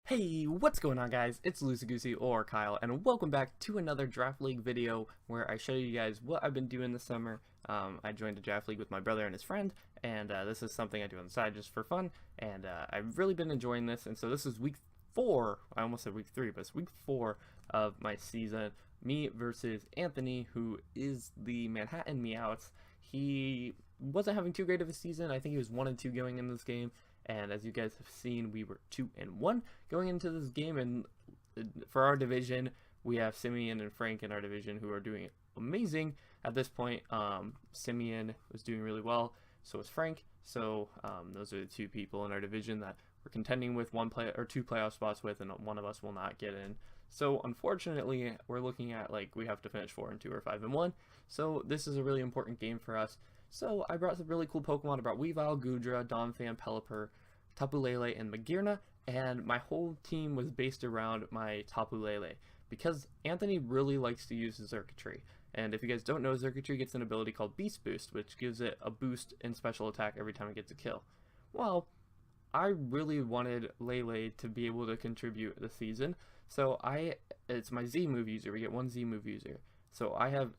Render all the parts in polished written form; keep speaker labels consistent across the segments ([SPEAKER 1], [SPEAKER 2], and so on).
[SPEAKER 1] Hey, what's going on guys? It's LuceyGoosey or Kyle, and welcome back to another Draft League video where I show you guys what I've been doing this summer. I joined a Draft League with my brother and his friend, and this is something I do on the side just for fun, and I've really been enjoying this, and so this is week 4, I almost said week 3, but it's week 4 of my season, me versus Anthony, who is the Manhattan Meowths. He wasn't having too great of a season. I think he was 1-2 going in this game. And as you guys have seen, we were 2-1 going into this game. And for our division, we have Simeon and Frank in our division who are doing amazing at this point. Simeon was doing really well, so was Frank. So those are the two people in our division that we're contending with two playoff spots with, and one of us will not get in. So unfortunately, we're looking at like we have to finish 4-2 or 5-1. So this is a really important game for us. So I brought some really cool Pokemon. I brought Weavile, Goodra, Donphan, Pelipper, Tapu Lele, and Magearna, and my whole team was based around my Tapu Lele because Anthony really likes to use Xurkitree. And if you guys don't know, Xurkitree gets an ability called Beast Boost, which gives it a boost in special attack every time it gets a kill. Well, I really wanted Lele to be able to contribute this season, so it's my Z move user. We get one Z move user. So I have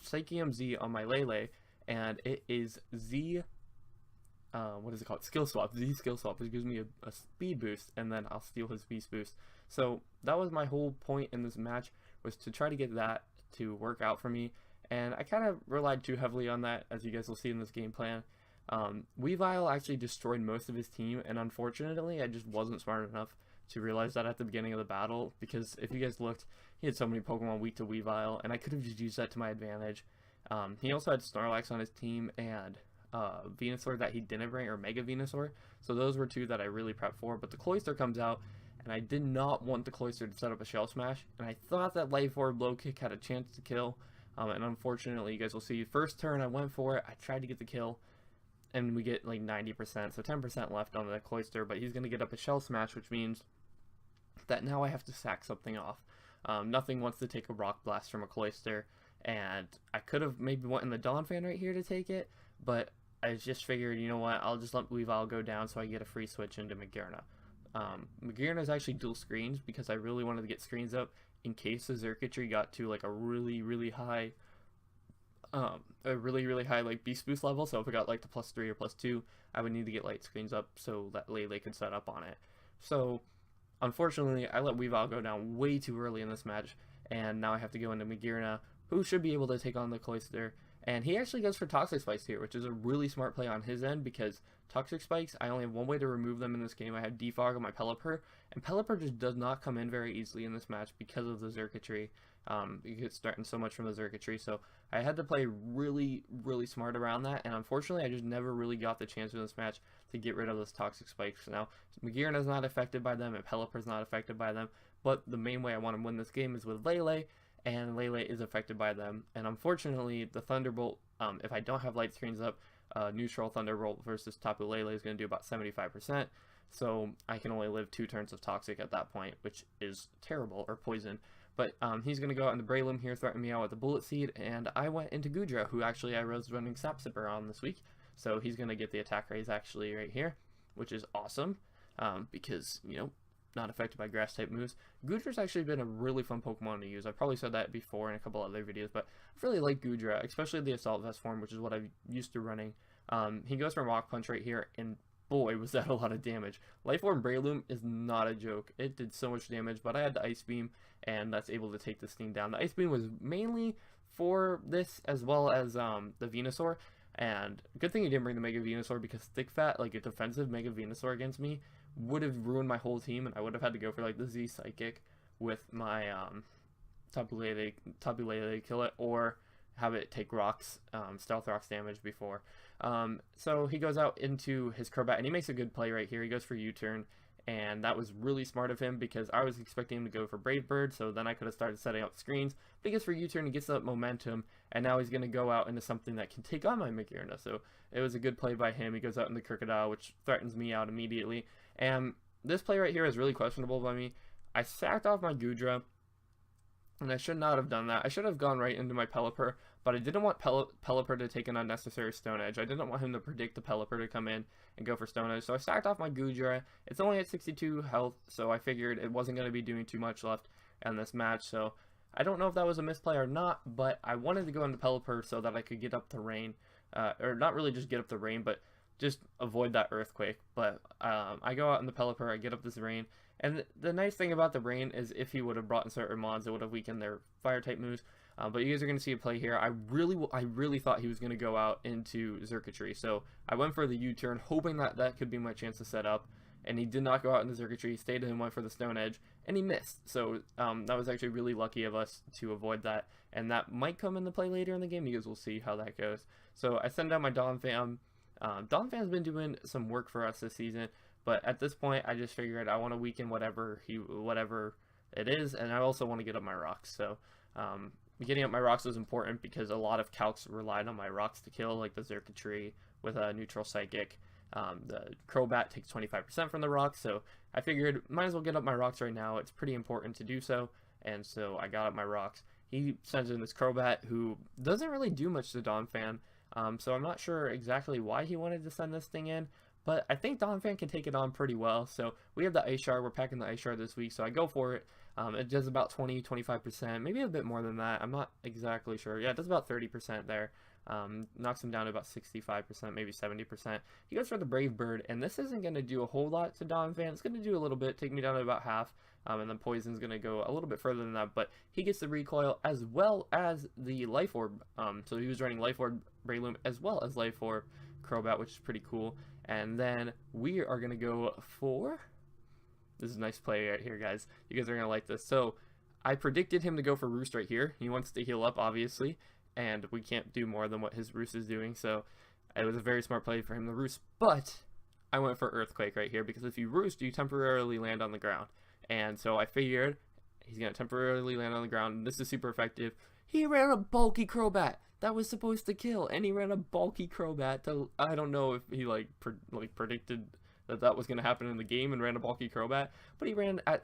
[SPEAKER 1] Psychium Z on my Lele, and it is Z, what is it called? Skill Swap, Z Skill Swap, which gives me a speed boost, and then I'll steal his Beast Boost. So that was my whole point in this match, was to try to get that to work out for me, and I kind of relied too heavily on that, as you guys will see in this game plan. Weavile actually destroyed most of his team, and unfortunately, I just wasn't smart enough to realize that at the beginning of the battle, because if you guys looked, he had so many Pokemon weak to Weavile, and I could have just used that to my advantage. He also had Snorlax on his team and Venusaur that he didn't bring, or Mega Venusaur. So those were two that I really prepped for. But the Cloyster comes out, and I did not want the Cloyster to set up a Shell Smash. And I thought that Life Orb Low Kick had a chance to kill. And unfortunately, you guys will see, first turn I went for it. I tried to get the kill, and we get like 90%. So 10% left on the Cloyster. But he's going to get up a Shell Smash, which means that now I have to sack something off. Nothing wants to take a Rock Blast from a Cloyster. And I could have maybe went in the Donphan right here to take it, but I just figured, you know what, I'll just let Weavile go down so I get a free switch into Magearna. Magearna is actually dual screens because I really wanted to get screens up in case the Xurkitree got to like a really high like Beast Boost level. So if it got like to +3 or +2, I would need to get light screens up so that Lele could set up on it. So unfortunately, I let Weavile go down way too early in this match, and now I have to go into Magearna, who should be able to take on the Cloyster. And he actually goes for Toxic Spikes here, which is a really smart play on his end, because Toxic Spikes, I only have one way to remove them in this game. I have Defog on my Pelipper, and Pelipper just does not come in very easily in this match because of the Xurkitree. You get starting so much from the Xurkitree, so I had to play really smart around that, and unfortunately I just never really got the chance in this match to get rid of those Toxic Spikes. Now, Magearna is not affected by them, and Pelipper is not affected by them, but the main way I want to win this game is with Lele, and Lele is affected by them. And unfortunately, the Thunderbolt, if I don't have light screens up, neutral Thunderbolt versus Tapu Lele is going to do about 75%. So I can only live 2 turns of Toxic at that point, which is terrible, or Poison. But he's going to go out into Breloom here, threaten me out with the Bullet Seed, and I went into Goodra, who actually I was running Sap Sipper on this week. So he's going to get the attack raise actually right here, which is awesome, because, you know, not affected by grass type moves. Goodra's actually been a really fun Pokemon to use. I've probably said that before in a couple other videos, but I really like Goodra, especially the Assault Vest form, which is what I'm used to running. He goes for Rock Punch right here, and boy, was that a lot of damage. Life Orb Breloom is not a joke. It did so much damage, but I had the Ice Beam, and that's able to take this thing down. The Ice Beam was mainly for this, as well as the Venusaur. And good thing he didn't bring the Mega Venusaur, because Thick Fat, like a defensive Mega Venusaur against me, would have ruined my whole team, and I would have had to go for like the Z Psychic with my Tapu Lele kill it, or have it take rocks, Stealth Rocks damage before. So he goes out into his Crobat, and he makes a good play right here. He goes for U-turn, and that was really smart of him, because I was expecting him to go for Brave Bird, so then I could have started setting up screens. But he gets for U-turn, he gets that momentum, and now he's going to go out into something that can take on my Magearna. So it was a good play by him. He goes out into Crocodile, which threatens me out immediately. And this play right here is really questionable by me. I sacked off my Goodra, and I should not have done that. I should have gone right into my Pelipper, but I didn't want Pelipper to take an unnecessary Stone Edge. I didn't want him to predict the Pelipper to come in and go for Stone Edge, so I stacked off my Goodra. It's only at 62 health, so I figured it wasn't going to be doing too much left in this match, so I don't know if that was a misplay or not, but I wanted to go into Pelipper so that I could get up the rain, or not really just get up the rain, but just avoid that Earthquake. But I go out in the Pelipper, I get up this rain, and the nice thing about the rain is if he would have brought in certain mods, it would have weakened their fire type moves. But you guys are going to see a play here. I really thought he was going to go out into Xurkitree, so I went for the U-turn, hoping that that could be my chance to set up. And he did not go out into Xurkitree, he stayed and went for the Stone Edge, and he missed. So that was actually really lucky of us to avoid that, and that might come into play later in the game. You guys will see how that goes. So I send out my Donphan. Donphan's been doing some work for us this season, but at this point, I just figured I want to weaken whatever it is, and I also want to get up my rocks. So getting up my rocks was important because a lot of calcs relied on my rocks to kill, like the Xurkitree with a neutral Psychic. The Crobat takes 25% from the rocks, so I figured might as well get up my rocks right now. It's pretty important to do so, and so I got up my rocks. He sends in this Crobat who doesn't really do much to Donphan, so I'm not sure exactly why he wanted to send this thing in, but I think Donphan can take it on pretty well. So we have the Ice Shard, we're packing the Ice Shard this week, so I go for it. It does about 20-25%, maybe a bit more than that, I'm not exactly sure. Yeah, it does about 30% there. Knocks him down to about 65%, maybe 70%. He goes for the Brave Bird, and this isn't going to do a whole lot to Donphan. It's going to do a little bit, take me down to about half, and then Poison's going to go a little bit further than that, but he gets the Recoil as well as the Life Orb. So he was running Life Orb Breloom as well as Life Orb Crobat, which is pretty cool. And then we are going to go for... This is a nice play right here, guys. You guys are going to like this. So I predicted him to go for Roost right here. He wants to heal up, obviously, and we can't do more than what his Roost is doing, so it was a very smart play for him to Roost, but I went for Earthquake right here, because if you Roost, you temporarily land on the ground, and so I figured he's going to temporarily land on the ground, and this is super effective. He ran a bulky Crobat that was supposed to kill, and he ran a bulky Crobat to, I don't know if he predicted that was going to happen in the game and ran a bulky Crobat, but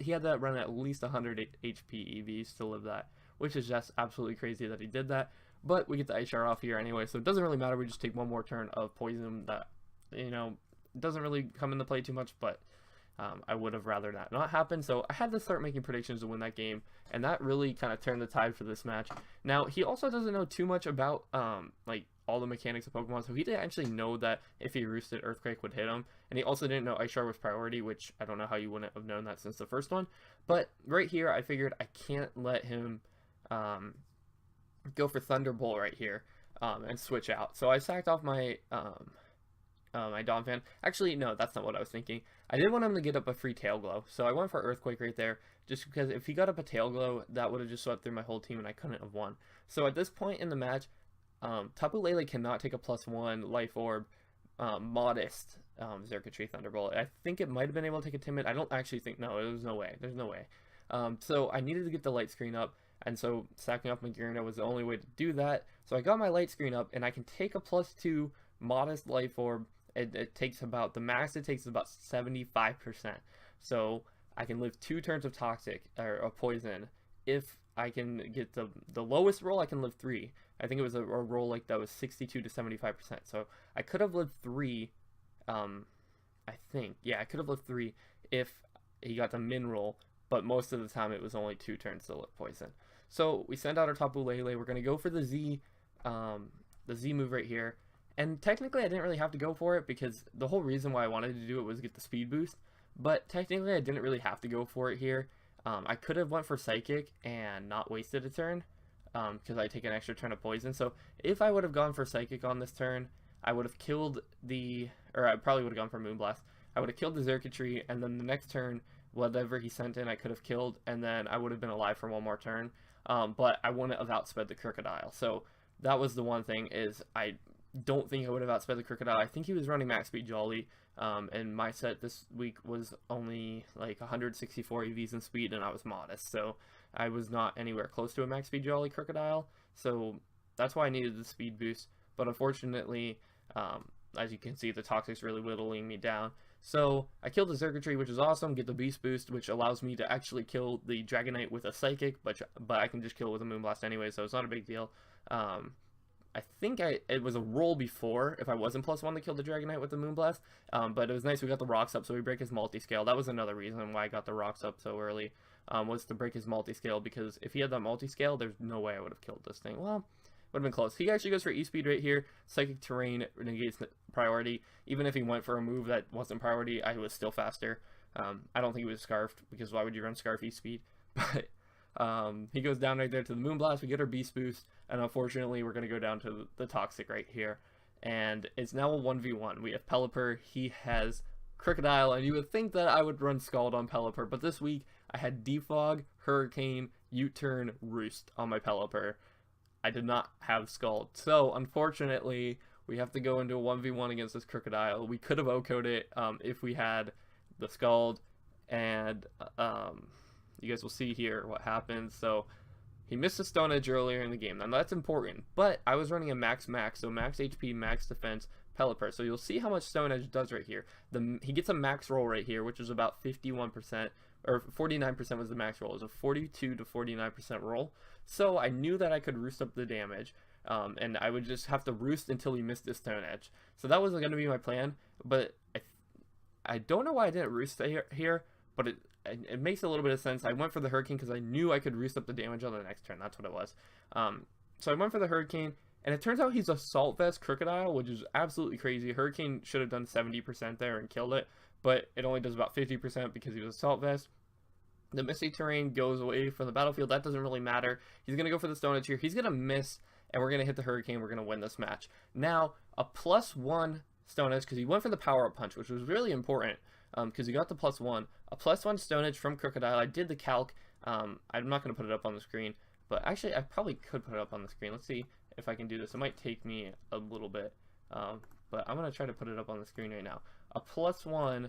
[SPEAKER 1] he had that run at least 100 HP EVs to live that, which is just absolutely crazy that he did that. But we get the Ice Shard off here anyway, so it doesn't really matter. We just take one more turn of Poison that, doesn't really come into play too much, but I would have rather that not happen. So I had to start making predictions to win that game, and that really kind of turned the tide for this match. Now, he also doesn't know too much about, all the mechanics of Pokemon, so he didn't actually know that if he Roosted, Earthquake would hit him, and he also didn't know Ice Shard was priority, which I don't know how you wouldn't have known that since the first one. But right here, I figured I can't let him go for Thunderbolt right here and switch out. So I sacked off my my Donphan. Actually, no, that's not what I was thinking. I did want him to get up a free Tail Glow, so I went for Earthquake right there, just because if he got up a Tail Glow, that would have just swept through my whole team and I couldn't have won. So at this point in the match, Tapu Lele cannot take a +1 Life Orb modest Xurkitree Thunderbolt. I think it might have been able to take a Timid. I don't actually think, no, there's no way. There's no way. So I needed to get the light screen up, and so stacking off my Gurna was the only way to do that. So I got my light screen up, and I can take a +2 modest Life Orb. It takes about, the max it takes is about 75%. So I can live 2 turns of Toxic, or Poison. If I can get the lowest roll, I can live 3. I think it was a roll like that was 62 to 75%. So I could have lived 3, I think. Yeah, I could have lived 3 if he got the min roll, but most of the time it was only 2 turns to live Poison. So we send out our Tapu Lele. We're going to go for the Z move right here. And technically I didn't really have to go for it, because the whole reason why I wanted to do it was get the speed boost. But technically I didn't really have to go for it here. I could have went for Psychic and not wasted a turn, because I take an extra turn of Poison. So if I would have gone for Psychic on this turn, I would have killed or I probably would have gone for Moonblast. I would have killed the Xurkitree, and then the next turn, whatever he sent in, I could have killed, and then I would have been alive for one more turn. But I wouldn't have outsped the Crocodile. So that was the one thing, is I don't think I would have outsped the Crocodile. I think he was running max speed Jolly, and my set this week was only like 164 EVs in speed, and I was modest, so I was not anywhere close to a max speed Jolly Crocodile, so that's why I needed the speed boost. But unfortunately, as you can see, the Toxic's really whittling me down. So I killed the Xurkitree, which is awesome, get the Beast Boost, which allows me to actually kill the Dragonite with a Psychic, but I can just kill it with a Moonblast anyway, so it's not a big deal. I think it was a roll before if I wasn't +1 to kill the Dragonite with the Moonblast, but it was nice we got the rocks up so we break his multi-scale. That was another reason why I got the rocks up so early, was to break his multi-scale, because if he had that multi-scale, there's no way I would have killed this thing. Well, would have been close. He actually goes for E-Speed right here. Psychic Terrain negates priority. Even if he went for a move that wasn't priority, I was still faster. I don't think he was Scarfed, because why would you run Scarf E-Speed? But he goes down right there to the Moonblast. We get our Beast Boost, and unfortunately we're going to go down to the Toxic right here. And it's now a 1v1. We have Pelipper, he has Crocodile, and you would think that I would run Scald on Pelipper, but this week I had Defog, Hurricane, U-Turn, Roost on my Pelipper. I did not have Scald, so unfortunately we have to go into a 1v1 against this Crocodile. We could have OHKO'd it if we had the Scald, and you guys will see here what happens. So he missed a Stone Edge earlier in the game, and that's important, but I was running a max, so max HP, max defense Pelipper, so you'll see how much Stone Edge does right here. He gets a max roll right here, which is about 51%, or 49% was the max roll. It was a 42 to 49% roll, so I knew that I could roost up the damage, and I would just have to roost until he missed his Stone Edge. So that was going to be my plan, but I don't know why I didn't roost here, but it makes a little bit of sense. I went for the Hurricane because I knew I could roost up the damage on the next turn. That's what it was. So I went for the Hurricane, and it turns out he's Assault Vest Crocodile, which is absolutely crazy. Hurricane should have done 70% there and killed it, but it only does about 50% because he was Assault Vest. The Misty Terrain goes away from the battlefield. That doesn't really matter. He's going to go for the Stone Edge here. He's going to miss, and we're going to hit the Hurricane. We're going to win this match. Now, a +1 Stone Edge, because he went for the Power-Up Punch, which was really important, because he got the +1. A +1 Stone Edge from Crocodile. I did the calc. I'm not going to put it up on the screen, but actually I probably could put it up on the screen. Let's see if I can do this. It might take me a little bit, but I'm going to try to put it up on the screen right now. A +1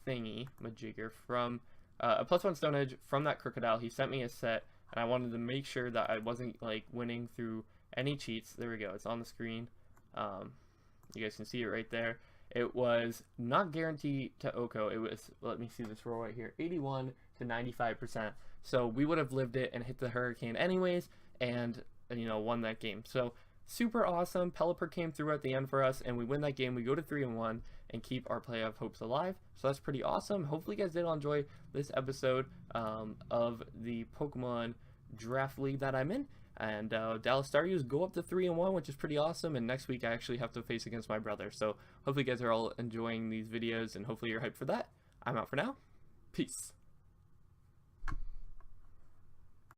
[SPEAKER 1] thingy, Majigger, from a +1 Stone Edge from that Crocodile. He sent me a set, and I wanted to make sure that I wasn't like winning through any cheats. There we go. It's on the screen. You guys can see it right there. It was not guaranteed to OHKO. It was, let me see this roll right here, 81 to 95%. So we would have lived it and hit the Hurricane anyways, and you know, won that game. So super awesome. Pelipper came through at the end for us, and we win that game. We go to 3-1 and keep our playoff hopes alive. So that's pretty awesome. Hopefully you guys did enjoy this episode of the Pokemon Draft League that I'm in. And Dallas Starus go up to 3-1, which is pretty awesome. And next week I actually have to face against my brother. So hopefully you guys are all enjoying these videos, and hopefully you're hyped for that. I'm out for now. Peace.